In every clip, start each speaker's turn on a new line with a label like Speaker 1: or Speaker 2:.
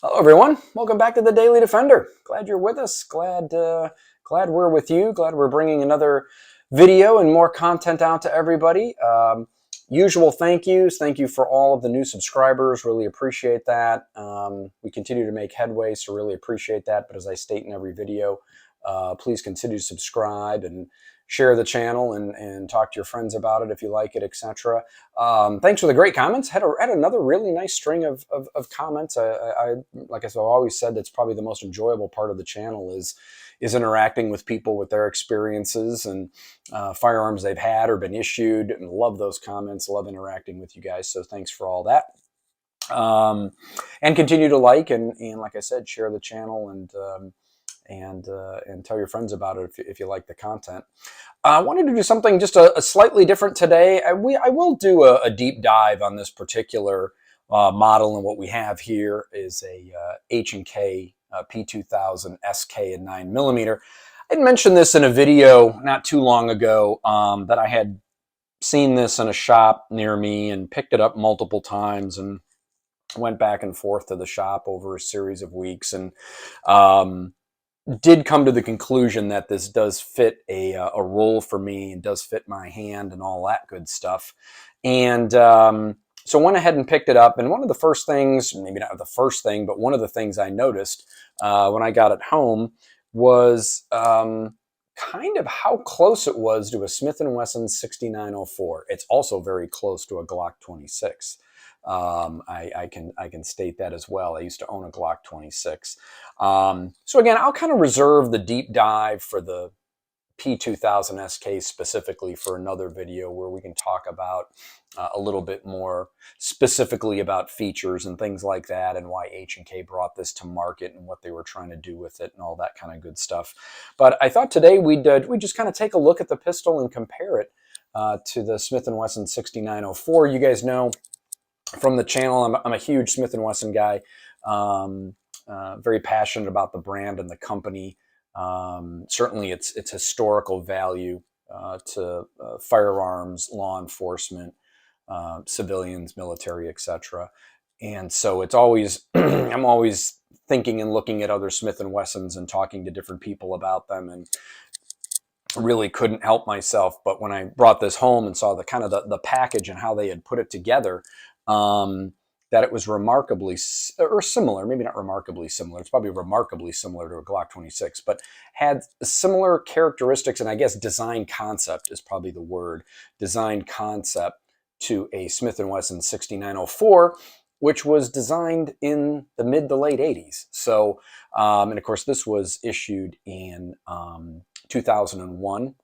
Speaker 1: Hello, everyone. Welcome back to the Daily Defender. Glad you're with us. Glad we're with you. Glad we're bringing another video and more content out to everybody. Usual thank yous. Thank you for all of the new subscribers. Really appreciate that. We continue to make headway, so really appreciate that. But as I state in every video, please continue to subscribe and share the channel and talk to your friends about it if you like it, etc. Thanks for the great comments. Had another really nice string of comments. Like I've always said, that's probably the most enjoyable part of the channel is interacting with people with their experiences and firearms they've had or been issued. And love those comments. Love interacting with you guys. So thanks for all that. And continue to like and like I said, share the channel and tell your friends about it if you like the content. I wanted to do something just a slightly different today. I will do a deep dive on this particular model, and what we have here is a H&K P2000 SK in 9mm. I had mentioned this in a video not too long ago that I had seen this in a shop near me and picked it up multiple times and went back and forth to the shop over a series of weeks and did come to the conclusion that this does fit a role for me and does fit my hand and all that good stuff. And so went ahead and picked it up. And one of the first things, maybe not the first thing, but one of the things I noticed when I got it home was kind of how close it was to a Smith & Wesson 6904. It's also very close to a Glock 26. I can state that as well. I used to own a Glock 26. So again, I'll kind of reserve the deep dive for the P2000 SK specifically for another video where we can talk about a little bit more specifically about features and things like that and why H&K brought this to market and what they were trying to do with it and all that kind of good stuff. But I thought today we'd just kind of take a look at the pistol and compare it to the Smith & Wesson 6904. You guys know from the channel, I'm a huge Smith & Wesson guy, very passionate about the brand and the company. Certainly its historical value to firearms, law enforcement, civilians, military, etc. And so it's always, I'm always thinking and looking at other Smith & Wessons and talking to different people about them, and really couldn't help myself. But when I brought this home and saw the kind of the package and how they had put it together, that it was remarkably or similar, maybe not remarkably similar, it's probably remarkably similar to a Glock 26, but had similar characteristics, and I guess design concept is probably the word, design concept to a Smith & Wesson 6904, which was designed in the mid to late 80s. So, and of course, this was issued in 2001.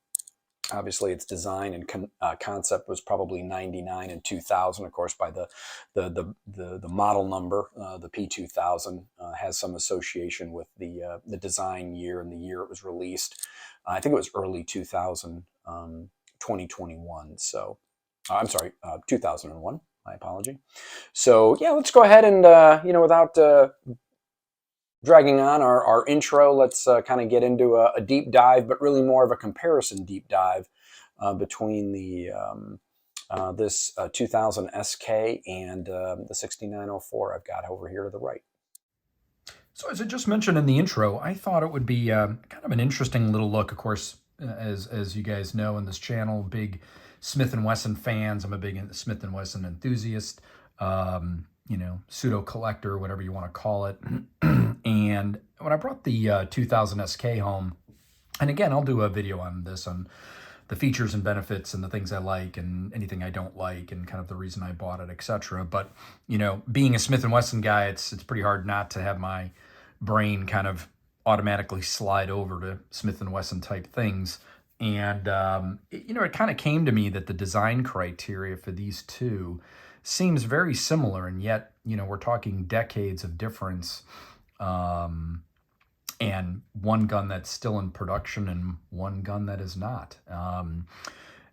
Speaker 1: Obviously, its design and concept was probably 99 and 2000. Of course, by the model number, the P2000 has some association with the design year and the year it was released. I think it was early 2000, 2021. So, I'm sorry, 2001. My apology. So yeah, let's go ahead and without dragging on our intro, let's kind of get into a deep dive, but really more of a comparison deep dive between the this 2000 SK and the 6904 I've got over here to the right.
Speaker 2: So as I just mentioned in the intro, I thought it would be kind of an interesting little look. Of course, as you guys know in this channel, big Smith & Wesson fans. I'm a big Smith & Wesson enthusiast. Pseudo collector, whatever you want to call it. And when I brought the 2000 SK home, and again, I'll do a video on this, on the features and benefits and the things I like and anything I don't like and kind of the reason I bought it, etc. But, being a Smith & Wesson guy, it's pretty hard not to have my brain kind of automatically slide over to Smith & Wesson type things. And, it kind of came to me that the design criteria for these two seems very similar, and yet, we're talking decades of difference, and one gun that's still in production and one gun that is not.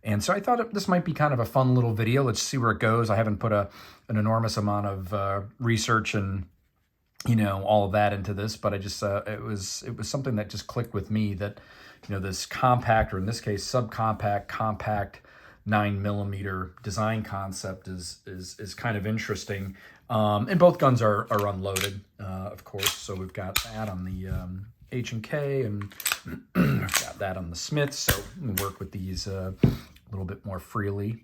Speaker 2: And so I thought this might be kind of a fun little video. Let's see where it goes. I haven't put an enormous amount of research and all of that into this, but I just it was something that just clicked with me that this compact, or in this case subcompact, compact 9mm design concept is kind of interesting. And both guns are unloaded, of course. So we've got that on the H&K, and we've got that on the Smiths. So we can work with these a little bit more freely,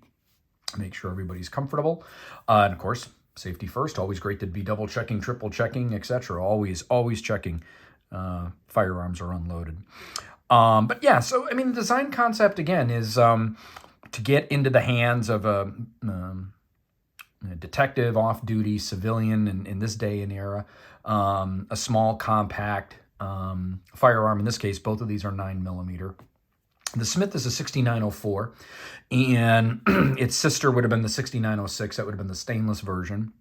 Speaker 2: make sure everybody's comfortable. And of course, safety first. Always great to be double checking, triple checking, etc. Always checking firearms are unloaded. But yeah, so I mean, the design concept again is to get into the hands of a detective, off-duty, civilian in this day and era, a small, compact firearm. In this case, both of these are 9mm. The Smith is a 6904, and its sister would have been the 6906. That would have been the stainless version.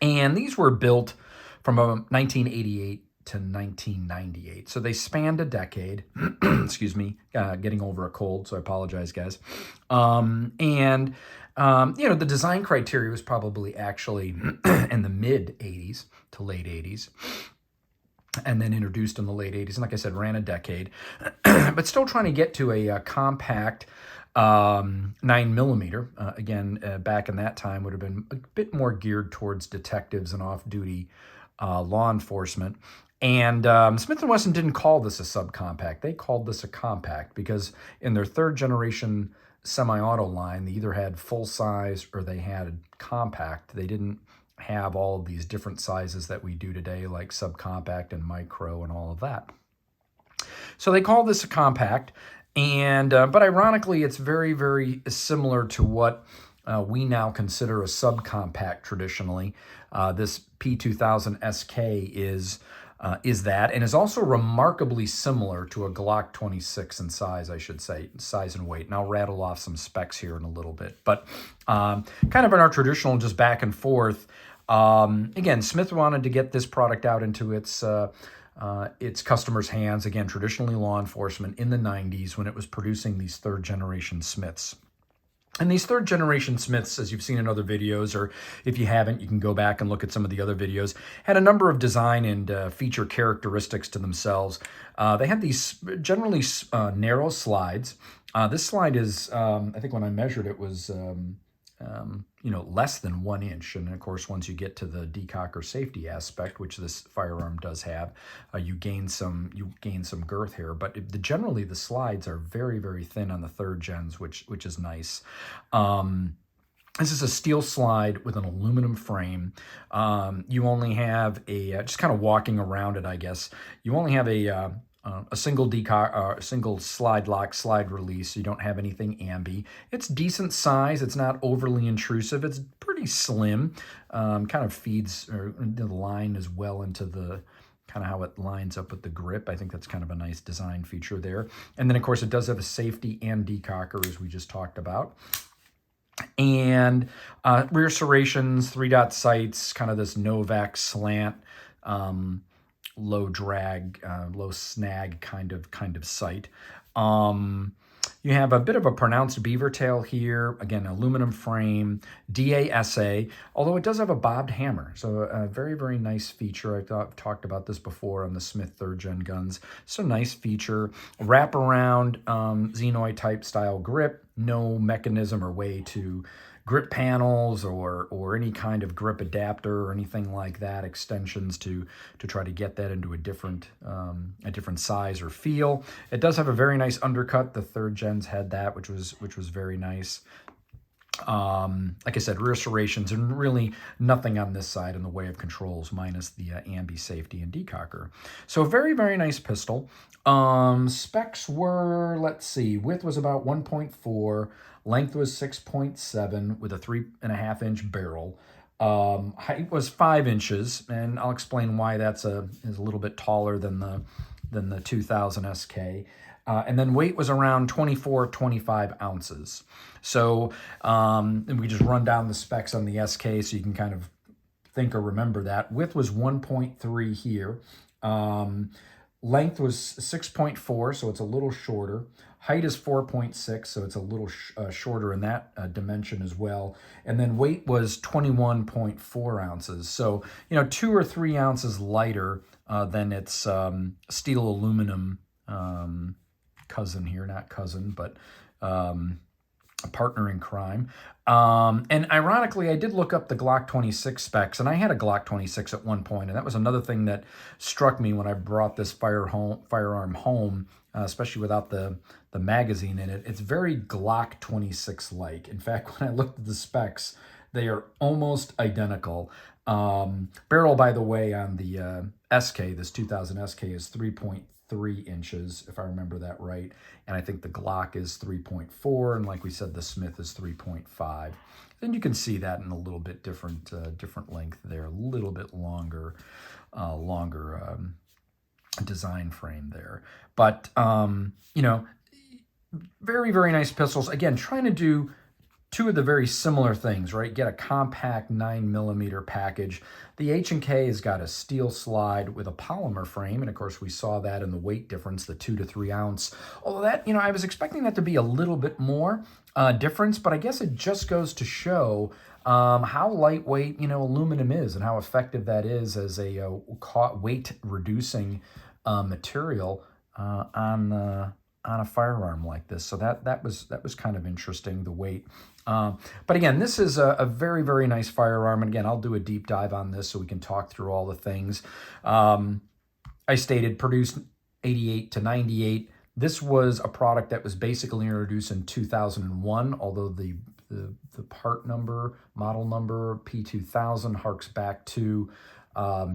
Speaker 2: And these were built from 1988 to 1998. So they spanned a decade. Excuse me, getting over a cold, so I apologize, guys. The design criteria was probably actually in the mid 80s to late 80s. And then introduced in the late 80s. And like I said, ran a decade. But still trying to get to a compact 9mm. Again, back in that time would have been a bit more geared towards detectives and off-duty law enforcement. And Smith & Wesson didn't call this a subcompact. They called this a compact because in their third generation semi-auto line, they either had full size or they had compact. They didn't have all of these different sizes that we do today, like subcompact and micro and all of that. So they call this a compact, and but ironically, it's very, very similar to what we now consider a subcompact traditionally. This P2000 SK is that, and is also remarkably similar to a Glock 26 in size, I should say, size and weight. And I'll rattle off some specs here in a little bit. But kind of in our traditional just back and forth, again, Smith wanted to get this product out into its customers' hands, again, traditionally law enforcement in the 90s when it was producing these third-generation Smiths. And these third-generation Smiths, as you've seen in other videos, or if you haven't, you can go back and look at some of the other videos, had a number of design and feature characteristics to themselves. They had these generally narrow slides. This slide is, I think when I measured it, was less than 1 inch. And of course, once you get to the decocker safety aspect, which this firearm does have, you gain some girth here. But generally, the slides are very, very thin on the third gens, which is nice. This is a steel slide with an aluminum frame. You only have just kind of walking around it, I guess. You only have a single slide lock, slide release. So you don't have anything ambi. It's decent size. It's not overly intrusive. It's pretty slim. Kind of feeds the line as well into the kind of how it lines up with the grip. I think that's kind of a nice design feature there. And then of course it does have a safety and decocker, as we just talked about. And rear serrations, 3-dot sights, kind of this Novak slant, low drag, low snag kind of sight. You have a bit of a pronounced beaver tail here. Again, aluminum frame, DASA, although it does have a bobbed hammer. So a very, very nice feature. I've talked about this before on the Smith 3rd Gen guns. So nice feature. Wraparound Xenoid type style grip. No mechanism or way to grip panels or any kind of grip adapter or anything like that, extensions to try to get that into a different size or feel. It does have a very nice undercut. The 3rd gens had that, which was very nice. Like I said, rear serrations, and really nothing on this side in the way of controls, minus the ambi safety and decocker. So very, very nice pistol. Specs were, let's see, width was about 1.4, length was 6.7 with a 3.5 inch barrel. Height was 5 inches, and I'll explain why that's is a little bit taller than the 2000 SK. And then weight was around 25 ounces. So and we just run down the specs on the SK so you can kind of think or remember that. Width was 1.3 here. Length was 6.4, so it's a little shorter. Height is 4.6, so it's a little shorter in that dimension as well. And then weight was 21.4 ounces. So, 2 or 3 ounces lighter than its steel aluminum cousin here, not cousin, but a partner in crime. And ironically, I did look up the Glock 26 specs, and I had a Glock 26 at one point, and that was another thing that struck me when I brought this firearm home, especially without the magazine in it. It's very Glock 26-like. In fact, when I looked at the specs, they are almost identical. Barrel, by the way, on the SK, this 2000 SK, is 3.3 inches, if I remember that right. And I think the Glock is 3.4, and like we said, the Smith is 3.5. And you can see that in a little bit different length there, a little bit longer design frame there. But, very, very nice pistols. Again, trying to do two of the very similar things, right? Get a compact 9mm package. The H&K has got a steel slide with a polymer frame, and of course we saw that in the weight difference, the 2 to 3 ounce. Although that, I was expecting that to be a little bit more difference, but I guess it just goes to show how lightweight, aluminum is and how effective that is as a weight reducing material on a firearm like this. So that was kind of interesting, the weight. But again, this is a very, very nice firearm. And again, I'll do a deep dive on this so we can talk through all the things. I stated produced 88 to 98. This was a product that was basically introduced in 2001, although the part number, model number, P2000 harks back to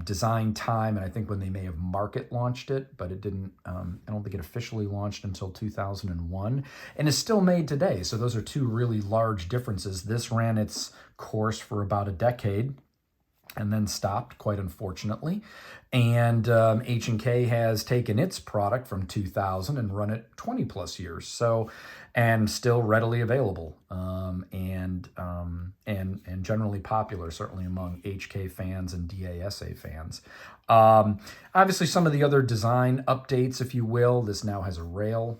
Speaker 2: design time, and I think when they may have market launched it, but it didn't, I don't think it officially launched until 2001, and is still made today. So those are two really large differences. This ran its course for about a decade and then stopped, quite unfortunately. And H&K has taken its product from 2000 and run it 20 plus years. So, and still readily available, and generally popular, certainly among HK fans and DASA fans. Obviously, some of the other design updates, if you will. This now has a rail.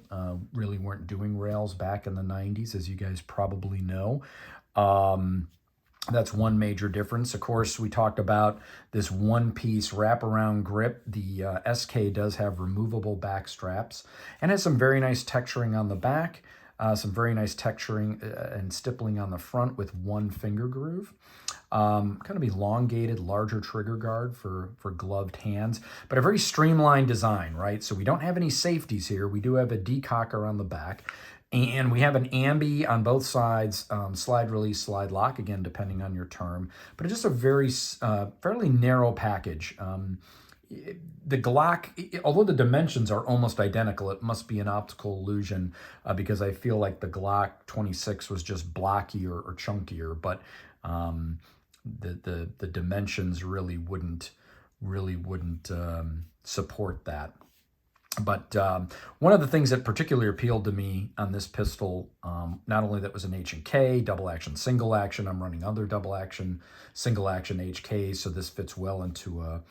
Speaker 2: Really weren't doing rails back in the 90s, as you guys probably know. That's one major difference. Of course, we talked about this one-piece wraparound grip. The SK does have removable back straps and has some very nice texturing on the back, some very nice texturing and stippling on the front with one finger groove. Kind of elongated, larger trigger guard for gloved hands, but a very streamlined design, right? So we don't have any safeties here. We do have a decocker on the back. And we have an ambi on both sides, slide release, slide lock, again, depending on your term. But it's just a very fairly narrow package. The Glock, although the dimensions are almost identical, it must be an optical illusion because I feel like the Glock 26 was just blockier or chunkier, but the dimensions really wouldn't support that. But one of the things that particularly appealed to me on this pistol, not only that was an H&K, double action, single action, I'm running other double action, single action HKs, so this fits well into a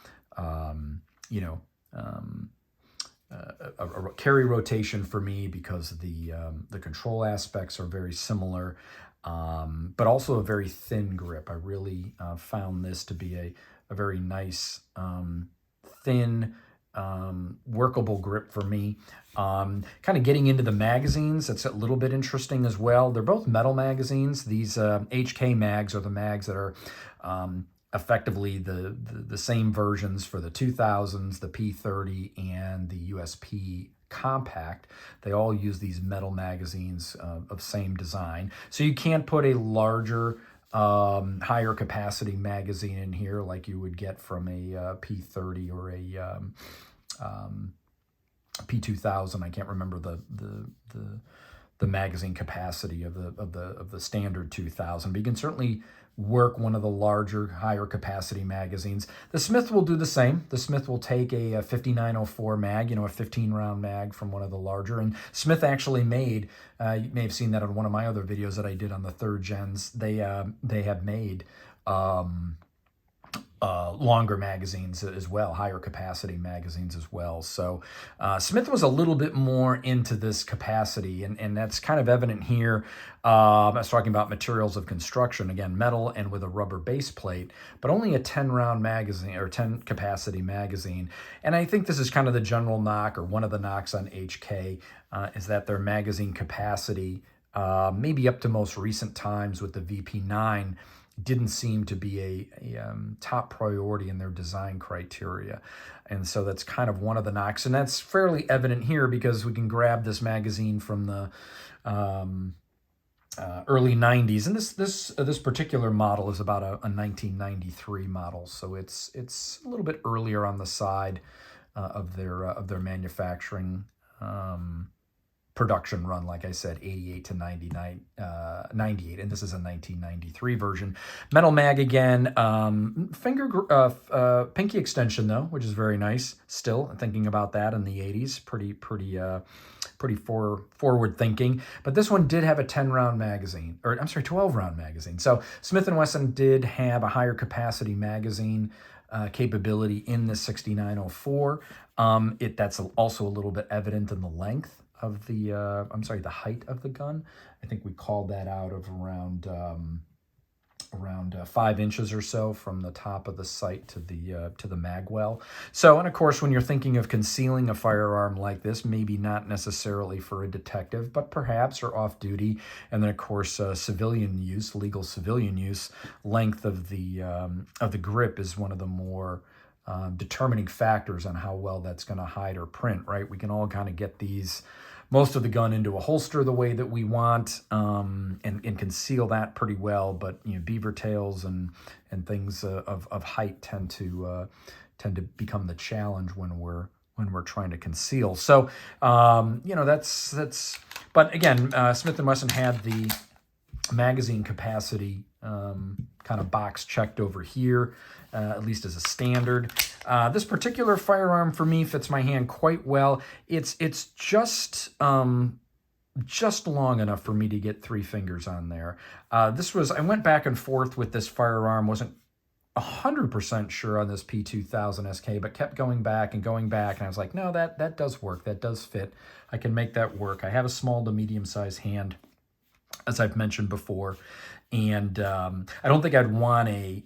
Speaker 2: carry rotation for me because the control aspects are very similar, but also a very thin grip. I really found this to be a very nice, thin, workable grip for me. Kind of getting into the magazines, that's a little bit interesting as well. They're both metal magazines. These HK mags are the mags that are effectively the same versions for the 2000s, the P30, and the USP Compact. They all use these metal magazines of same design. So you can't put a larger higher capacity magazine in here like you would get from a P30 or a P2000. I can't remember the magazine capacity of the standard 2000, but you can certainly work one of the larger, higher capacity magazines. The Smith will do the same. The Smith will take a 5904 mag, a 15-round mag from one of the larger. And Smith actually made, you may have seen that on one of my other videos that I did on the third gens, they have made longer magazines as well, higher capacity magazines as well. So Smith was a little bit more into this capacity, and that's kind of evident here. I was talking about materials of construction, again, metal and with a rubber base plate, but only a 10-round magazine or 10 capacity magazine. And I think this is kind of the general knock, or one of the knocks on HK, is that their magazine capacity maybe up to most recent times with the VP9, didn't seem to be a top priority in their design criteria. And so that's kind of one of the knocks. And that's fairly evident here because we can grab this magazine from the early 90s. And this particular model is about a 1993 model. So it's a little bit earlier on the side of their manufacturing production run, like I said, 88 to 99, 98, and this is a 1993 version. Metal mag again, pinky extension though, which is very nice. Still thinking about that in the 80s, pretty forward thinking. But this one did have a 10-round magazine, or I'm sorry, 12-round magazine. So Smith & Wesson did have a higher capacity magazine capability in the 6904. That's also a little bit evident in the length of the the height of the gun. I think we called that out of around 5 inches or so from the top of the sight to the mag well. So, and of course, when you're thinking of concealing a firearm like this, maybe not necessarily for a detective, but perhaps or off duty, and then of course civilian use, legal civilian use, length of the grip is one of the more determining factors on how well that's going to hide or print, right? We can all kind of get most of the gun into a holster the way that we want, and conceal that pretty well. But beaver tails and things of height tend to become the challenge when we're trying to conceal. So that's. But again, Smith & Wesson had the magazine capacity kind of box checked over here, at least as a standard. This particular firearm for me fits my hand quite well. It's just long enough for me to get 3 fingers on there. I went back and forth with this firearm, wasn't 100% sure on this P2000 SK, but kept going back, and I was like, no, that does work. That does fit. I can make that work. I have a small to medium-sized hand, as I've mentioned before, and I don't think I'd want a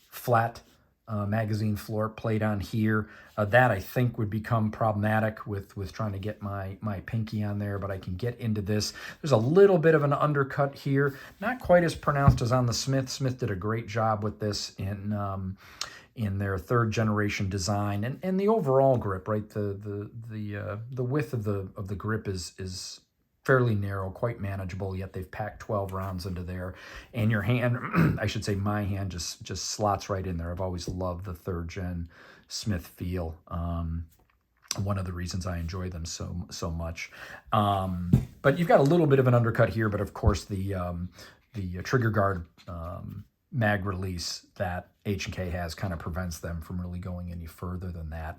Speaker 2: flat magazine floor plate on here. That I think would become problematic with trying to get my pinky on there, but I can get into this. There's a little bit of an undercut here, not quite as pronounced as on the Smith. Smith did a great job with this in their 3rd generation design, and the overall grip, right? The width of the grip is fairly narrow, quite manageable, yet they've packed 12 rounds into there. And your hand, I should say my hand, just slots right in there. I've always loved the 3rd gen Smith feel. One of the reasons I enjoy them so much. But you've got a little bit of an undercut here, but of course the trigger guard mag release that H&K has kind of prevents them from really going any further than that.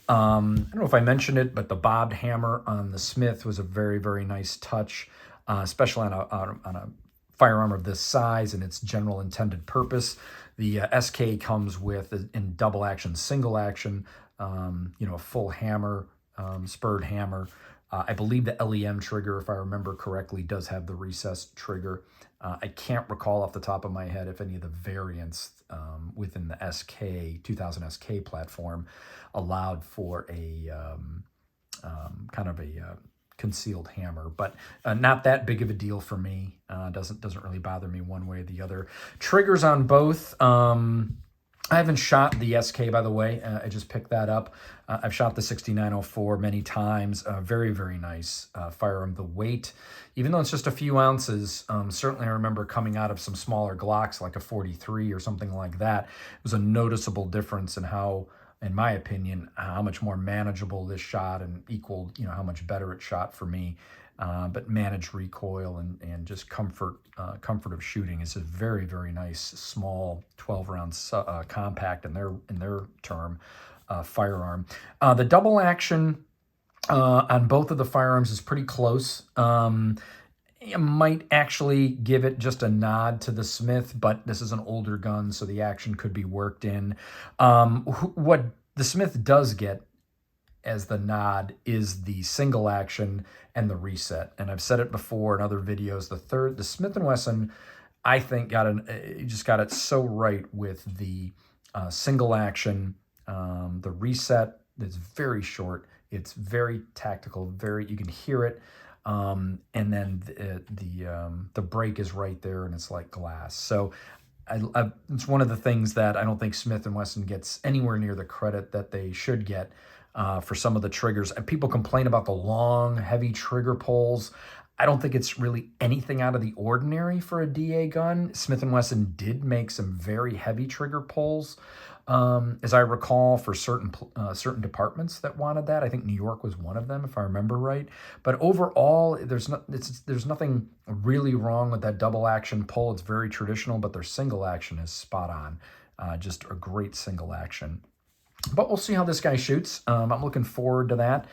Speaker 2: I don't know if I mentioned it, but the bobbed hammer on the Smith was a very, very nice touch, especially on a firearm of this size and its general intended purpose. The SK comes with, in double action, single action, a full hammer, spurred hammer. I believe the LEM trigger, if I remember correctly, does have the recessed trigger. I can't recall off the top of my head if any of the variants within the SK 2000 SK platform allowed for a kind of a concealed hammer, but not that big of a deal for me. Doesn't really bother me one way or the other. Triggers on both. I haven't shot the SK, by the way. I just picked that up. I've shot the 6904 many times. Very, very nice firearm. The weight, even though it's just a few ounces, certainly I remember coming out of some smaller Glocks, like a 43 or something like that. It was a noticeable difference in how, in my opinion, how much more manageable this shot and equaled, how much better it shot for me. But managed recoil and just comfort of shooting is a very, very nice small 12-round compact in their term firearm. The double action on both of the firearms is pretty close. You might actually give it just a nod to the Smith, but this is an older gun, so the action could be worked in. What the Smith does get as the nod is the single action and the reset. And I've said it before in other videos, the Smith & Wesson, I think got it so right with the single action, the reset. It's very short. It's very tactical, you can hear it. and then the brake is right there, and it's like glass. So it's one of the things that I don't think Smith & Wesson gets anywhere near the credit that they should get for some of the triggers. And people complain about the long, heavy trigger pulls. I don't think it's really anything out of the ordinary for a DA gun. Smith & Wesson did make some very heavy trigger pulls, as I recall, for certain departments that wanted that. I think New York was one of them, if I remember right. But overall, there's nothing really wrong with that double action pull. It's very traditional, but their single action is spot on. Just a great single action. But we'll see how this guy shoots. I'm looking forward to that.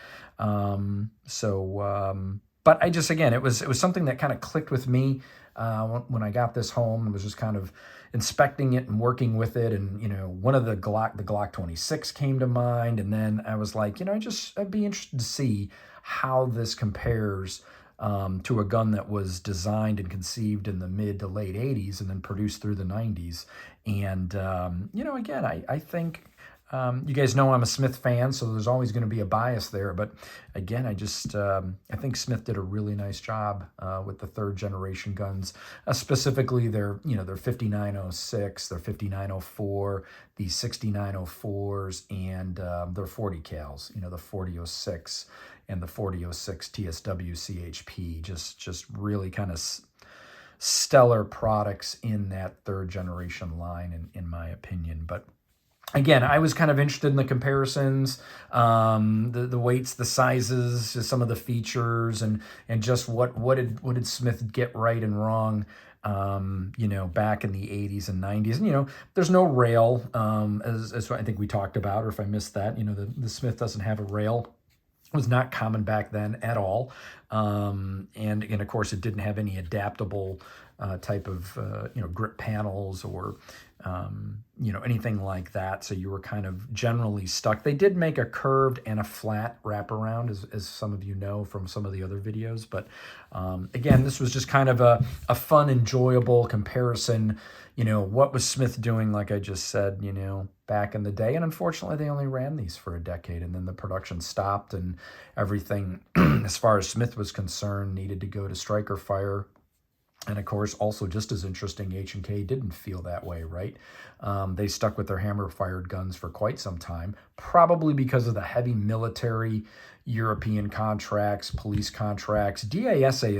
Speaker 2: But I just, again, it was something that kind of clicked with me when I got this home and was just kind of inspecting it and working with it. And, one of the Glock 26 came to mind. And then I was like, I'd be interested to see how this compares to a gun that was designed and conceived in the mid to late 80s and then produced through the 90s. And, again, I think... you guys know I'm a Smith fan, so there's always going to be a bias there. But again, I think Smith did a really nice job with the third generation guns, specifically their 5906, their 5904, the 6904s, and their 40 cals, the 4006 and the 4006 TSW CHP. Just really kind of stellar products in that third generation line, in my opinion. But again, I was kind of interested in the comparisons, the weights, the sizes, just some of the features, and just what did Smith get right and wrong, back in the 80s and 90s. And, there's no rail, as I think we talked about, or if I missed that, the Smith doesn't have a rail. It was not common back then at all. And of course, it didn't have any adaptable type of, grip panels or, anything like that. So you were kind of generally stuck. They did make a curved and a flat wraparound, as some of you know from some of the other videos. But again, this was just kind of a fun, enjoyable comparison. What was Smith doing, like I just said, back in the day? And unfortunately, they only ran these for a decade, and then the production stopped, and everything, as far as Smith was concerned, needed to go to striker fire. And of course, also just as interesting, H&K didn't feel that way, right? They stuck with their hammer-fired guns for quite some time, probably because of the heavy military European contracts, police contracts. DASA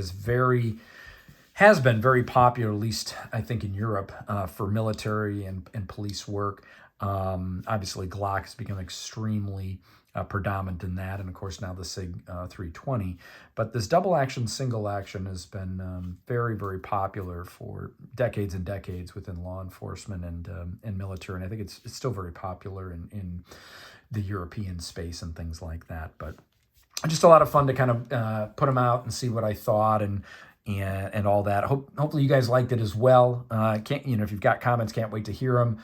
Speaker 2: has been very popular, at least I think in Europe, for military and police work. Obviously, Glock has become extremely predominant in that, and of course now the SIG 320. But this double action, single action has been very, very popular for decades and decades within law enforcement and military, and I think it's still very popular in the European space and things like that. But just a lot of fun to kind of put them out and see what I thought and all that. Hopefully you guys liked it as well. If you've got comments, can't wait to hear them.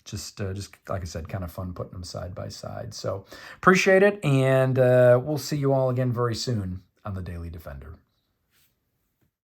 Speaker 2: Just like I said, kind of fun putting them side by side. So appreciate it, and we'll see you all again very soon on the Daily Defender.